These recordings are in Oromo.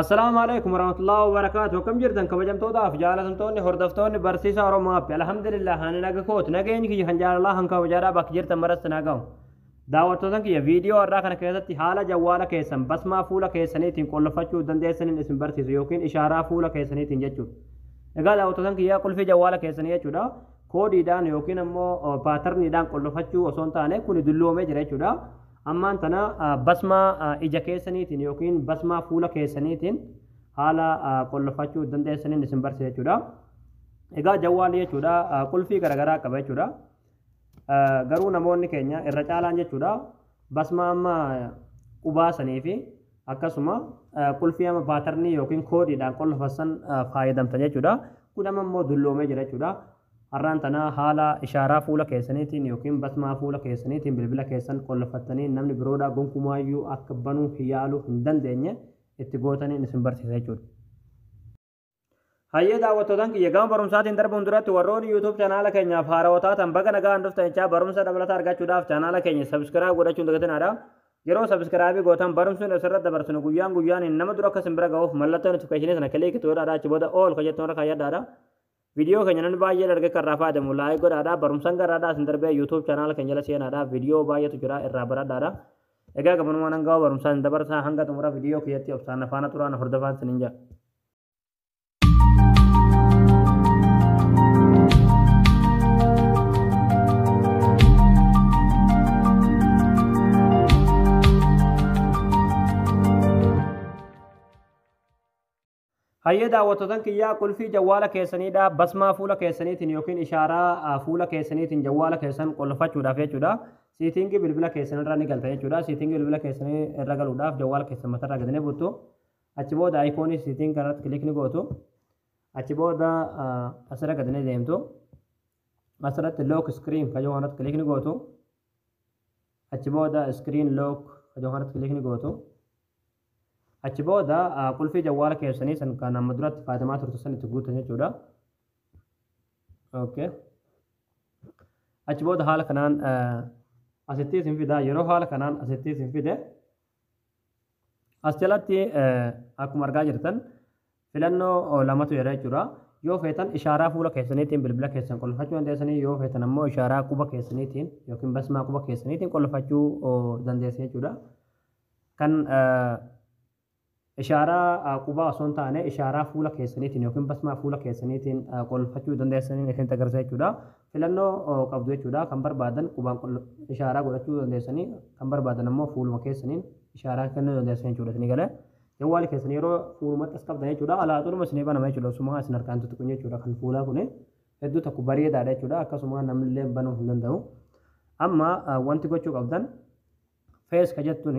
السلام عليكم ورحمة الله وبركاته. كم جردن كبجمتودا في جالتمتوني هردفتوني برسيسا ورما الحمد لله أنا نجكوت نجيني كي هنجار الله هنكا وجارا بكجرت مرست ناقو دعوتوتن كي فيديو أراك نكيدتي حالة جوالا كيسن بس ما فولا كيسنيتين كل فتشو دندسن اسم برسيس يوكين إشارة فولا كيسنيتين جتشو إذا دعوتوتن كي كل في جوالا كيسنية جودا كودي دان يوكين أمو باترني دان كل فتشو وصونتانه كوني دلو مجرى جودا ammaan tana basmaa ija keessaniitiin yookiin basmaa fuula keessaniitiin haala qollofachuu dandeessaniin isin barsiisa jechuudha. Egaa jawwaalli jechuudha qulfii garaagaraa qaba jechuudha. Garuu namoonni keenya irra caalaan jechuudha basmaa amma qubaasanii fi akkasuma qulfii amma baatarnii yookiin koodiidhaan qollofassan fayyadamta jechuudha. Kun amma immoo dulloomee jira jechuudha. Har'aan tana haala ishaaraa fuula keessaniitiin yookiin basmaa fuula keessaniitiin bilbila keessan qollofattanii namni biroodhaa gonkumaayyuu akka banuu yaaluu hin dandeenye itti gootanii isin barsiisa jechuudha. Hayyee daawwattootaan kiyya gama barumsaatiin darbuun duratti warroonni YouTube chaanaala keenyaaf haarawaa taatan baga nagaan dhuftan jechaa barumsa dabalataa argachuudhaaf chaanaala keenya sabskiraayib godhachuun dagatinadha. Yeroo sabskiraabii gootan barumsuun asirratti dabarsinu guyyaan nama dura akka isin bira ga'uuf mallattoo notifikashinii sana kilikii to'adhaa achi booda ool kajettoon irra kaayyadhaadha. Video keenya nan baay'ee dargee kan rafaa deemu laayik godhaadha barumsaan garaadhaa isin darbee YouTube channel keenya jala seenaadha video baay'eetu jira irraa baradhaadha. Egaa gabanumaan hanga barumsaan dabarsaa hanga xumura video kiyyatti obsaan afaana turaan hordofaan sinin jira. Hayyee daawwattootaan kiyyaa qulfii jawwaala keessaniidha basmaa fuula keessaniitiin yookiin ishaaraa fuula keessaniitiin jawwaala keessan qollofachuudhaaf jechuudha. Siitingii bilbila keessanirra ni galta jechuudha. Siitingii bilbila keessanii irra galuudhaaf jawwaala keessan matarraa gadanii buttu. Achi booda ayikoonii siitingii kanarratti kilikni gootu. Achi booda asirra gadanii deemtu. Asirratti look screen kajoo kanatti kilikni gootu. Achi booda screen look kajoo kanatti kilikni gootu. Achi booda qulfii jawwaala keessanii san kan amma duratti fayyadamaa turte san itti guutan jechuudha. Okay. Achi booda haala kanaan asitti isin fida yeroo haala kanaan asitti isin fide as jalatti akkuma argaa jirtan filannoo lamatu jira jechuudha. Yoo feetan ishaaraa fuula keessaniitiin bilbila keessan qollofachuu dandeessanii yoo feetan ammoo ishaaraa quba keessaniitiin yookiin basmaa quba keessaniitiin qollofachuu dandeessan jechuudha. Kan ishaaraa qubaa osoo hin taane ishaaraa fuula keessaniitiin yookiin basmaa fuula keessaniitiin qollofachuu dandeessanii isin agarsiisa jechuudha. Filannoo qabdu jechuudha. Kan barbaadan qubaan ishaaraa godhachuu dandeessanii kan barbaadan ammoo fuuluma keessaniin ishaaraa kennuu dandeessan jechuudha. Isin galee jawwaali keessanii yeroo fuulumatti as qabdan jechuudha. Alaaxuudhuma isin banama jechuudha. Osuma isin harkaan tuttuqun jechuudha. Kan fuulaa kun hedduu tokko bareedaadha jechuudha. Akkasuma namnillee banuu hin danda'u. Amma wanti gochuu qabdan fees ka jettuun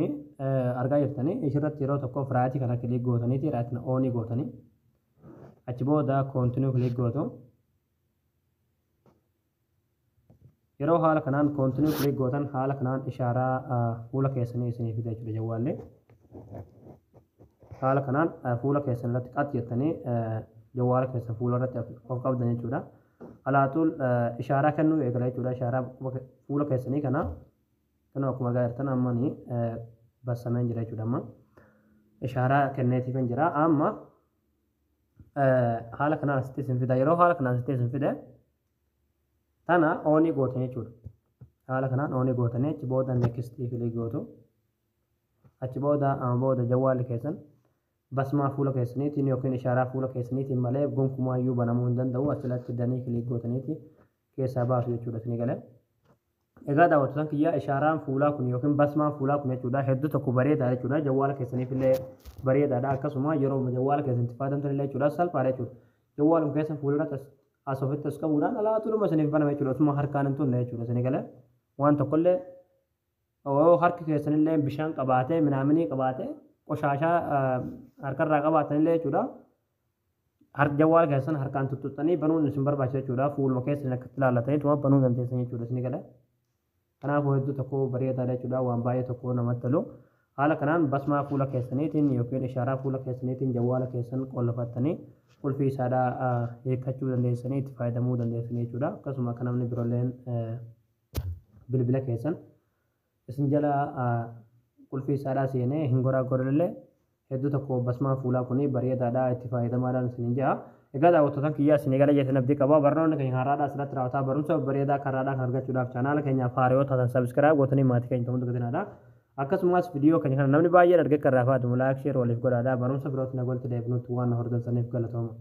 argaa jirtanii isirratti yeroo tokko firaatii kana kilik gootaniiti raatiin oonii gootanii achi booda koontinuu kilik gootu yeroo haala kanaan koontinuu kilik gootan haala kanaan ishaaraa fuula keessanii isinii fida jechuudha jawwaallee haala kanaan fuula keessan irratti qat jettanii jawwaala keessan fuula irratti of qabdan jechuudha alaaxuul ishaaraa kennuu eegala jechuudha ishaaraa fuula keessanii kana kana akkuma argaa jirtan ammanii bassameen jira jechuudha amma ishaaraa kenneetiif hin jira amma haala kanaan asitti isin fida yeroo haala kanaan asitti isin fide tana oonii gootan jechuudha haala kanaan oonii gootanii achi booda neekistii filig gootu achi booda jawwaalli keessan basmaa fuula keessaniitiin yookiin ishaaraa fuula keessaniitiin malee gonkumaayyuu banamuu hin danda'u asirratti danii filig gootaniiti keessaa baasu jechuudha isin galee. Egaa daawwattootaan kiyyaa ishaaraan fuulaa kun yookiin basmaan fuulaa kun jechuudha hedduu tokko bareedaa jechuudha jawwaala keessaniif illee bareedaadha akkasuma yeroo jawwaala keessanitti fayyadamtan illee jechuudha salphaadha jechuudha jawwaaluma keessan fuulirratti as ofitti as qabuudhaan alaaxuudhuma isiniif banama jechuudha osuma harkaan hin tunne jechuudha isin galee waan tokkollee harki keessanillee bishaan qabaatee minaaminii qabaatee qoshaashaa harkarraa qabaatan illee jechuudha jawwaala keessan harkaan tuttuqxanii banuun isin barbaachisa jechuudha fuuluma keessan akka ilaallatanii banuu dandeessan jechuudha isin galee. Kanaafuu hedduu tokko bareedaadha jechuudha waan baay'ee tokko namatti tolu haala kanaan basmaa fuula keessaniitiin yookiin ishaaraa fuula keessaniitiin jawwaala keessan qollofattanii qulfii isaadhaa hiikkachuu dandeessanii itti fayyadamuu dandeessanii jechuudha akkasuma akka namni biroolleen bilbila keessan isin jala qulfii isaadhaa seenee hin goraa godhallee hedduu tokko basmaa fuulaa kuni bareedaadha itti fayyadamaadhaan isin jaa egaa daawwattoota kiyyaa isin eegala jettanii abdii qaba barnoonni keenya haraadhaa asirratti raawwataa barumsa bareedaa karaadhaa kan argachuudhaaf chaanaala keenya faariyoota tan sabskiraayib gootanii maatii keenya ta'uu danda'aadha akkasumas viidiyoo keenya kana namni baay'een argee kan raafaatu laayik sheer waliif godhaadha barumsa birootti nagoolti deebinutti waan hordofsaniif galatooma.